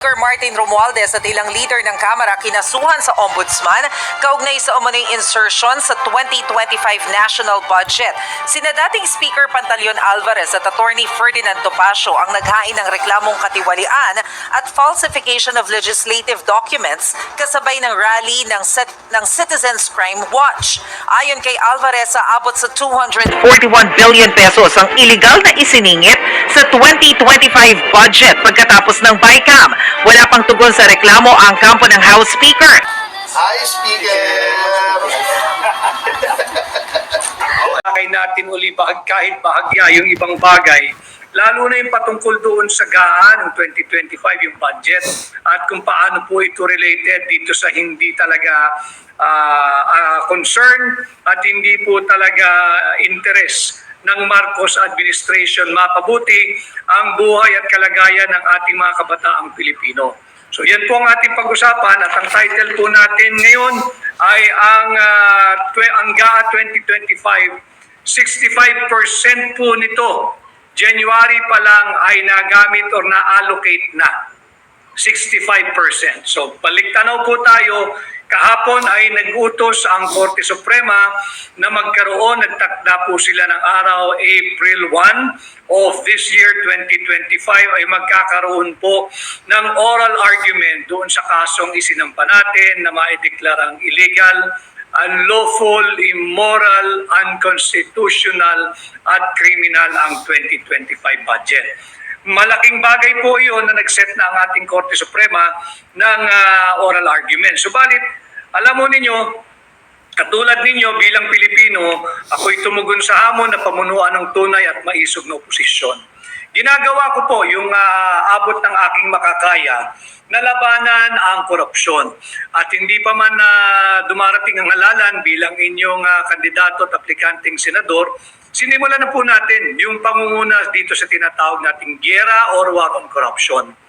Martin Romualdez at ilang leader ng Kamara kinasuhan sa Ombudsman kaugnay sa umano'y insertion sa 2025 national budget. Sina dating Speaker Pantaleon Alvarez at Attorney Ferdinand Topacio ang naghain ng reklamong katiwalian at falsification of legislative documents kasabay ng rally ng Citizens Crime Watch. Ayon kay Alvarez, aabot sa 241 billion pesos ang iligal na isiningit sa 2025 budget pagkatapos ng BICAM. Wala pang tugon sa reklamo ang kampo ng House Speaker. Hi, Speaker! Kaya natin uli kahit bahagya yung ibang bagay, lalo na yung patungkol doon sa GAA ng 2025 yung budget at kung paano po ito related dito sa hindi talaga concern at hindi po talaga interest ng Marcos administration mapabuti ang buhay at kalagayan ng ating mga kabataang Pilipino. So yan po ang ating pag-usapan at ang title po natin ngayon ay ang GAA 2025. 65% po nito, January pa lang ay nagamit or na-allocate na. 65%. So baliktanaw po tayo. Kahapon ay nag-utos ang Korte Suprema na nagtakda po sila ng araw April 1 of this year 2025 ay magkakaroon po ng oral argument doon sa kasong isinampa natin na maideklarang illegal, unlawful, immoral, unconstitutional at criminal ang 2025 budget. Malaking bagay po iyon na nag-set na ang ating Korte Suprema ng oral argument. Subalit, alam mo ninyo, katulad ninyo bilang Pilipino, ako'y tumugon sa hamon na pamunuan ng tunay at maisog na oposisyon. Ginagawa ko po yung abot ng aking makakaya na labanan ang korupsyon. At hindi pa man dumarating ang halalan bilang inyong kandidato at aplikanteng senador, sinimulan na po natin yung pangunguna dito sa tinatawag nating giyera or war on corruption.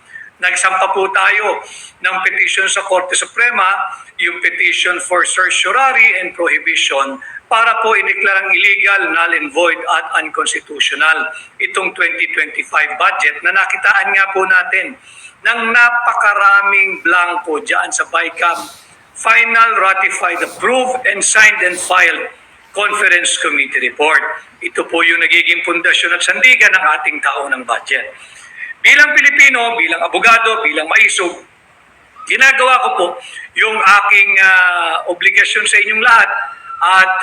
Nagsampa po tayo ng petition sa Korte Suprema, yung petition for certiorari and prohibition para po ideklarang illegal, null and void at unconstitutional itong 2025 budget na nakitaan nga po natin ng napakaraming blanco dyan sa BICAM. Final, ratified, approved, and signed and filed Conference Committee report. Ito po yung nagiging pundasyon at sandigan ng ating taon ng budget. Bilang Pilipino, bilang abogado, bilang maisog, ginagawa ko po yung aking obligasyon sa inyong lahat at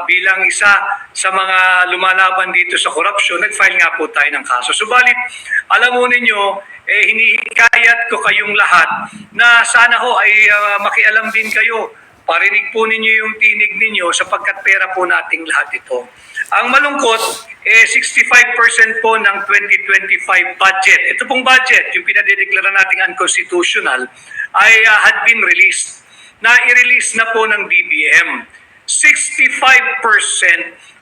bilang isa sa mga lumalaban dito sa korupsyon, nag-file nga po tayo ng kaso. Subalit, alam mo ninyo, hinihikayat ko kayong lahat na sana ho ay makialam din kayo. Parinig po ninyo yung tinig ninyo sapagkat pera po nating lahat ito. Ang malungkot, 65% po ng 2025 budget. Ito pong budget, yung pinadedeklara nating unconstitutional, ay had been released. Na-release na po ng DBM. 65%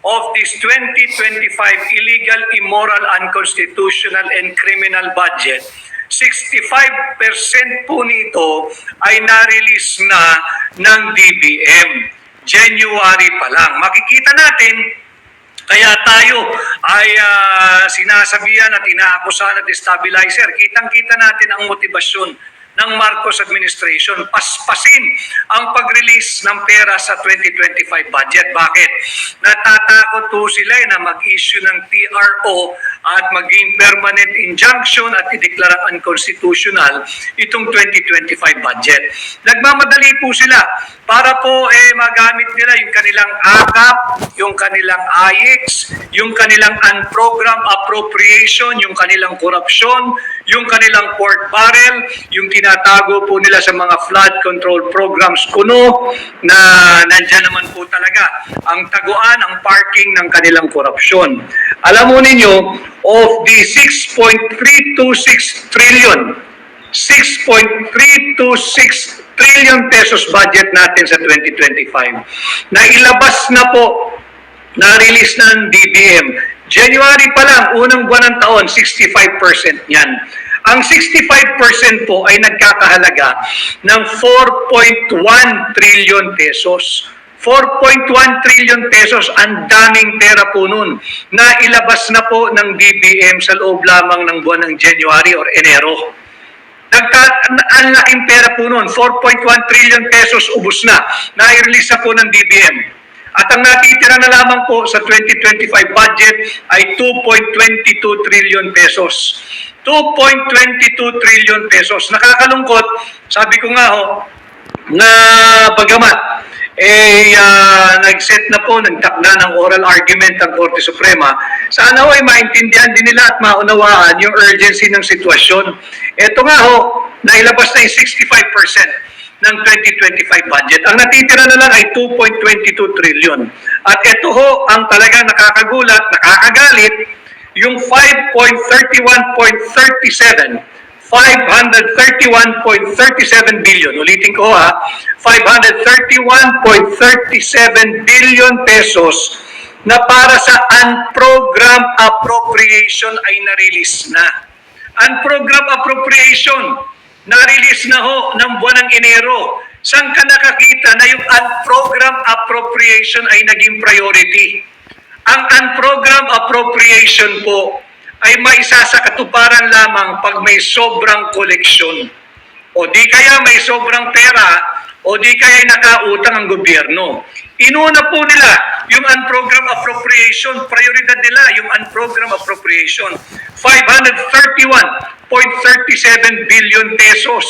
of this 2025 illegal, immoral, unconstitutional, and criminal budget, 65% po nito ay na-release na ng DBM. January pa lang. Makikita natin, kaya tayo ay sinasabihan at inaakusahan at destabilizer. Kitang-kita natin ang motibasyon ng Marcos administration, paspasin ang pag-release ng pera sa 2025 budget. Bakit? Natatakot po sila na mag-issue ng TRO at maging permanent injunction at ideklara unconstitutional itong 2025 budget. Nagmamadali po sila para po magamit nila yung kanilang AKAP, yung kanilang AIX, yung kanilang unprogrammed appropriation, yung kanilang korupsyon, yung kanilang pork barrel, yung tinatago po nila sa mga flood control programs kuno na nandyan naman po talaga ang taguan, ang parking ng kanilang korupsyon. Alam mo ninyo, of the 6.326 trillion, 6.326 trillion pesos budget natin sa 2025, na ilabas na po, na-release ng DBM. January pa lang, unang buwan ng taon, 65% yan. Ang 65% po ay nagkakahalaga ng 4.1 trillion pesos. 4.1 trillion pesos, ang daming pera po nun na ilabas na po ng DBM sa loob lamang ng buwan ng January or Enero. Ang laking pera po noon, 4.1 trillion pesos ubos na. Na-release na po ng DBM. At ang natitira na lamang po sa 2025 budget ay 2.22 trillion pesos. 2.22 trillion pesos. Nakakalungkot, sabi ko nga ho, na bagamat nag-set na po, nagtakda ng oral argument ang Korte Suprema, sana ho ay maintindihan din nila at maunawaan yung urgency ng sitwasyon. Ito nga ho, nailabas na yung 65% ng 2025 budget. Ang natitira na lang ay 2.22 trillion. At ito ho, ang talagang nakakagulat, nakakagalit, yung 531.37 billion. Ulitin ko ha, 531.37 billion pesos na para sa unprogram appropriation ay na-release na. Unprogram appropriation, na-release na ho ng buwan ng Enero. Saan ka nakakita na yung unprogram appropriation ay naging priority? Ang unprogram appropriation po ay maisa sa katuparan lamang pag may sobrang koleksyon. O di kaya may sobrang pera, o di kaya nakautang ang gobyerno. Inuna po nila yung unprogram appropriation, prioridad nila yung unprogram appropriation. 531.37 billion pesos.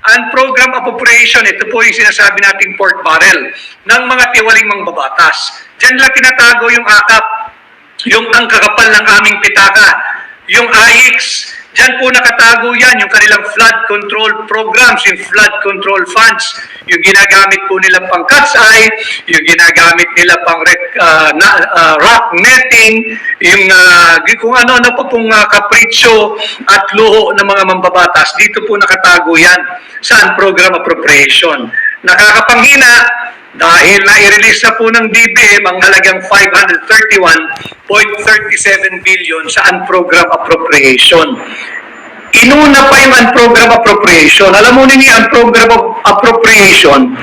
Unprogram appropriation, ito po yung sinasabi nating pork barrel ng mga tiwaling mangbabatas. Diyan lang tinatago yung akap, yung ang kakapal ng aming pitaka, yung AIX, dyan po nakatago yan, yung kanilang flood control programs, yung flood control funds, yung ginagamit po nila pang cat's eye, yung ginagamit nila pang rock netting, yung kung ano-ano pa pong kapritsyo at luho ng mga mambabatas, dito po nakatago yan sa program appropriation. Nakakapanghina, dahil na-release na po ng DBM ang halagang 531.37 billion sa unprogram appropriation. Inuna pa yung unprogram appropriation. Alam mo ninyo, unprogram appropriation,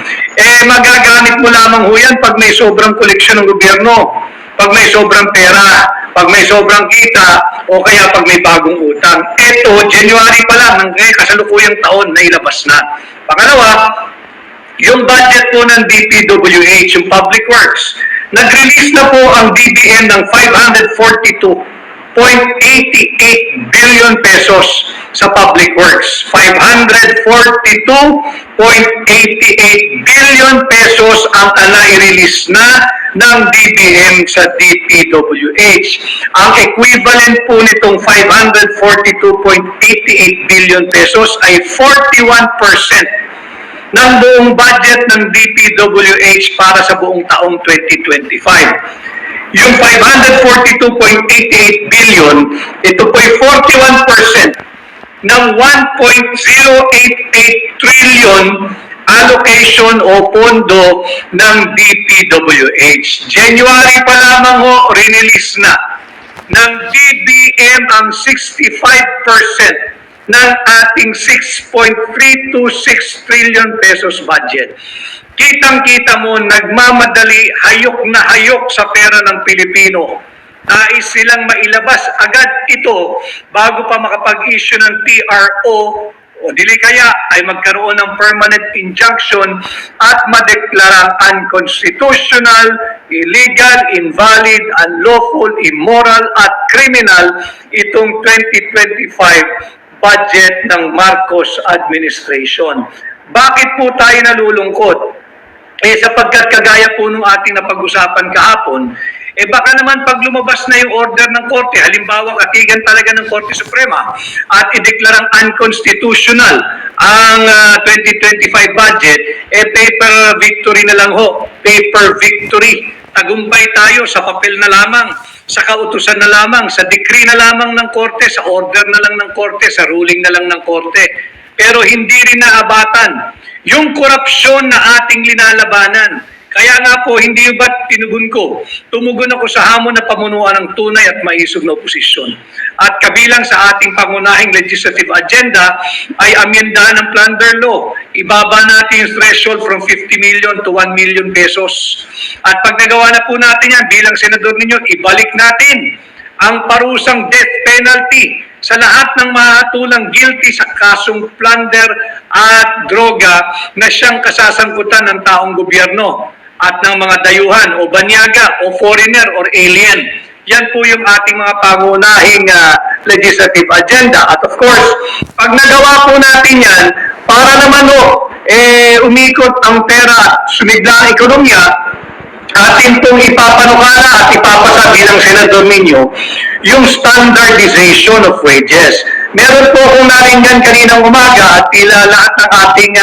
magagamit mo lamang ho yan pag may sobrang koleksyon ng gobyerno, pag may sobrang pera, pag may sobrang kita, o kaya pag may bagong utang. Ito, January pa lang, ng kasalukuyang taon na ilabas na. Pangalawa, yung budget po ng DPWH, yung Public Works, nag-release na po ang DBM ng 542.88 billion pesos sa Public Works. 542.88 billion pesos ang na-release na ng DBM sa DPWH. Ang equivalent po nitong 542.88 billion pesos ay 41% ng buong budget ng DPWH para sa buong taong 2025. Yung 542.88 billion, ito po ay 41% ng 1.088 trillion allocation o pondo ng DPWH. January pa lamang ho, release na ng DBM ang 65% ng ating 6.326 trillion pesos budget. Kitang-kita mo, nagmamadali, hayok na hayok sa pera ng Pilipino. Nais silang mailabas agad ito bago pa makapag-issue ng TRO o dili kaya ay magkaroon ng permanent injunction at madeklarang unconstitutional, illegal, invalid, unlawful, immoral at criminal itong 2025 budget ng Marcos administration. Bakit po tayo nalulungkot? Sapagkat kagaya po nung ating napag-usapan kahapon, baka naman pag lumabas na yung order ng Korte, halimbawa katigan talaga ng Korte Suprema at ideklarang unconstitutional ang 2025 budget, paper victory na lang ho, paper victory. Tagumpay tayo sa papel na lamang, sa kautusan na lamang, sa decree na lamang ng Korte, sa order na lang ng Korte, sa ruling na lang ng Korte. Pero hindi rin naabatan yung korupsyon na ating linalabanan. Kaya nga po, hindi ba't tinugon ko? Tumugon ako sa hamon na pamunuan ng tunay at maisog na oposisyon. At kabilang sa ating pangunahing legislative agenda ay amyendahan ng plunder law. Ibaba natin yung threshold from 50 million to 1 million pesos. At pag nagawa na po natin yan, bilang senador ninyo, ibalik natin ang parusang death penalty sa sa lahat ng mahatulang guilty sa kasong plunder at droga na siyang kasasangkutan ng taong gobyerno at ng mga dayuhan o banyaga o foreigner or alien. Yan po yung ating mga pangunahing legislative agenda. At of course, pag nagawa po natin yan, para naman umikot ang pera, sumigla ang ekonomiya, atin pong ipapanukala at ipapasa bilang senador ninyo yung standardization of wages. Meron po akong naringgan kaninang umaga at tila lahat ng ating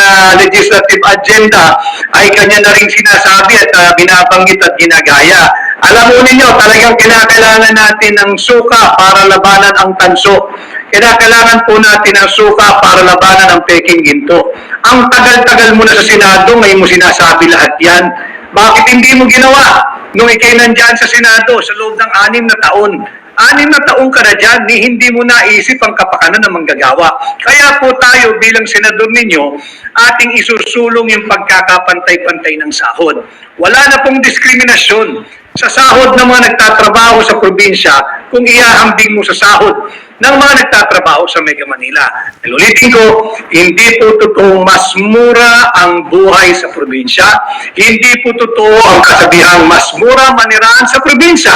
legislative agenda ay kanya na rin sinasabi at binabanggit at ginagaya. Alam mo ninyo, talagang kinakailangan natin ng suka para labanan ang tanso. Kinakailangan po natin ng suka para labanan ang peking ginto. Ang tagal-tagal mo na sa Senado, ngayon mo sinasabi lahat yan. Bakit hindi mo ginawa nung ikay nandyan sa Senado sa loob ng 6 na taon? 6 na taong ka na dyan, hindi mo naisip ang kapakanan ng manggagawa. Kaya po tayo bilang senador ninyo, ating isusulong yung pagkakapantay-pantay ng sahod. Wala na pong diskriminasyon sa sahod ng mga nagtatrabaho sa probinsya kung ihahambing mo sa sahod ng mga nagtatrabaho sa Mega Manila. Ulitin ko, hindi po totoo mas mura ang buhay sa probinsya. Hindi po totoo ang kasabihang mas mura manirahan sa probinsya.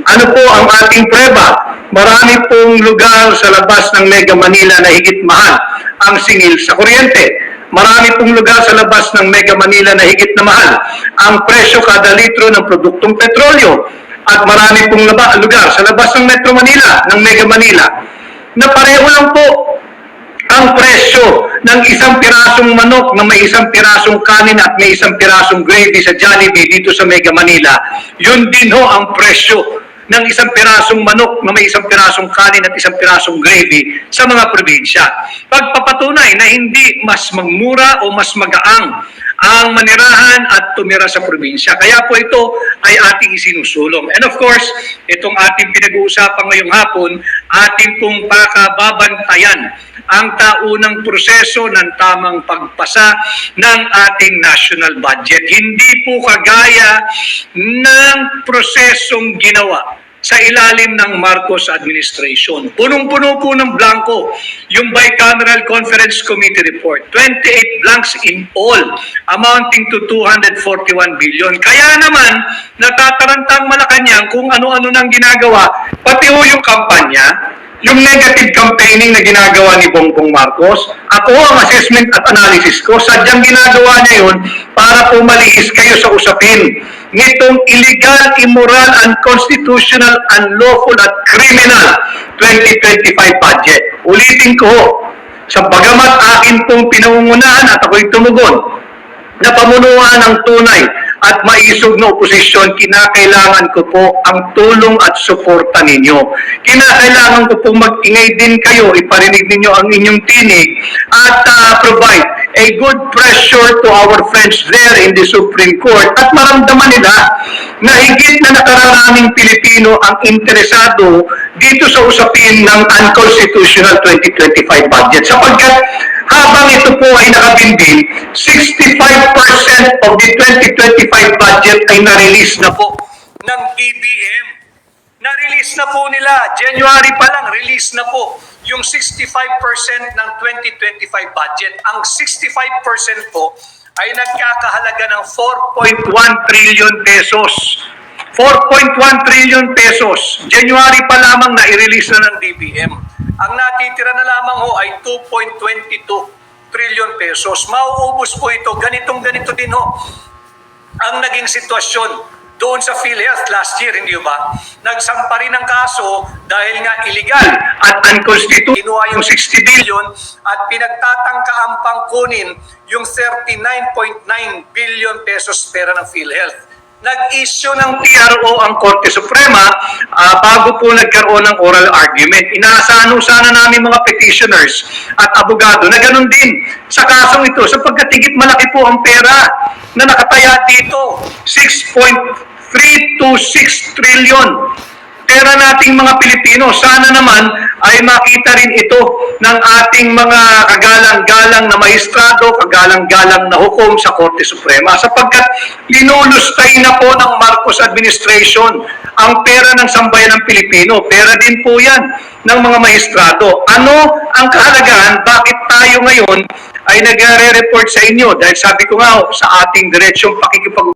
Ano po ang ating preba? Marami pong lugar sa labas ng Mega Manila na higit mahal ang singil sa kuryente. Marami pong lugar sa labas ng Mega Manila na higit na mahal ang presyo kada litro ng produktong petrolyo. At marami pong lugar sa labas ng Metro Manila, ng Mega Manila, na pareho lang po ang presyo ng isang pirasong manok na may isang pirasong kanin at may isang pirasong gravy sa Jollibee dito sa Mega Manila. Yun din ho ang presyo ng isang pirasong manok na may isang pirasong kanin at isang pirasong gravy sa mga probinsya. Pagpapatunay na hindi mas magmura o mas magaang ang manirahan at tumira sa probinsya. Kaya po ito ay ating isinusulong. And of course, itong ating pinag-uusapan ngayong hapon, ating pong pakababantayan ang taunang proseso ng tamang pagpasa ng ating national budget. Hindi po kagaya ng prosesong ginawa sa ilalim ng Marcos administration. Punong-puno po ng blanco yung Bicameral Conference Committee report. 28 blanks in all, amounting to 241 billion. Kaya naman, natatarantang Malacanang kung ano-ano nang ginagawa, pati ho yung kampanya, yung negative campaigning na ginagawa ni Bongbong Marcos. Ako, ang assessment at analysis ko, sadyang ginagawa niya yun para po malihis kayo sa usapin nitong illegal, immoral, unconstitutional, unlawful at criminal 2025 budget. Ulitin ko, sa bagamat akin pong pinangungunahan at ako'y tumugon na pamunuan ng tunay at maisog na oposisyon, kinakailangan ko po ang tulong at suporta ninyo. Kinakailangan ko po mag-ingay din kayo, iparinig ninyo ang inyong tinig at provide a good pressure to our friends there in the Supreme Court at maramdaman nila na higit na nakararaming Pilipino ang interesado dito sa usapin ng unconstitutional 2025 budget. Sapagkat habang ito po ay nakabinbin, 65% of the 2025 budget ay na-release na po ng BBM. Na-release na po nila. January pa lang, release na po yung 65% ng 2025 budget. Ang 65% po ay nagkakahalaga ng 4.1 trillion pesos. 4.1 trillion pesos. January pa lamang na i-release na ng DBM. Ang natitira na lamang ho ay 2.22 trillion pesos. Mauubos po ito. Ganitong-ganito din ho ang naging sitwasyon doon sa PhilHealth last year, hindi ba? Nagsampa rin ng kaso dahil nga illegal at unconstitutional. Kinuha yung 60 billion at pinagtatangkaang pangkunin yung 39.9 billion pesos pera ng PhilHealth. Nag-issue ng TRO ang Korte Suprema bago po nagkaroon ng oral argument. Inaasahan sana namin mga petitioners at abogado na ganun din sa kasong ito sapagkat higit malaki po ang pera na nakataya dito. 6.326 trillion pera nating mga Pilipino. Sana naman ay makita rin ito ng ating mga kagalang-galang na maestrado, kagalang-galang na hukom sa Korte Suprema sapagkat linulustay na po ng Marcos administration ang pera ng sambayan ng Pilipino. Pera din po yan ng mga maestrado. Ano ang kahalagahan? Bakit tayo ngayon ay nagre-report sa inyo? Dahil sabi ko nga sa ating diretsyong pakikipag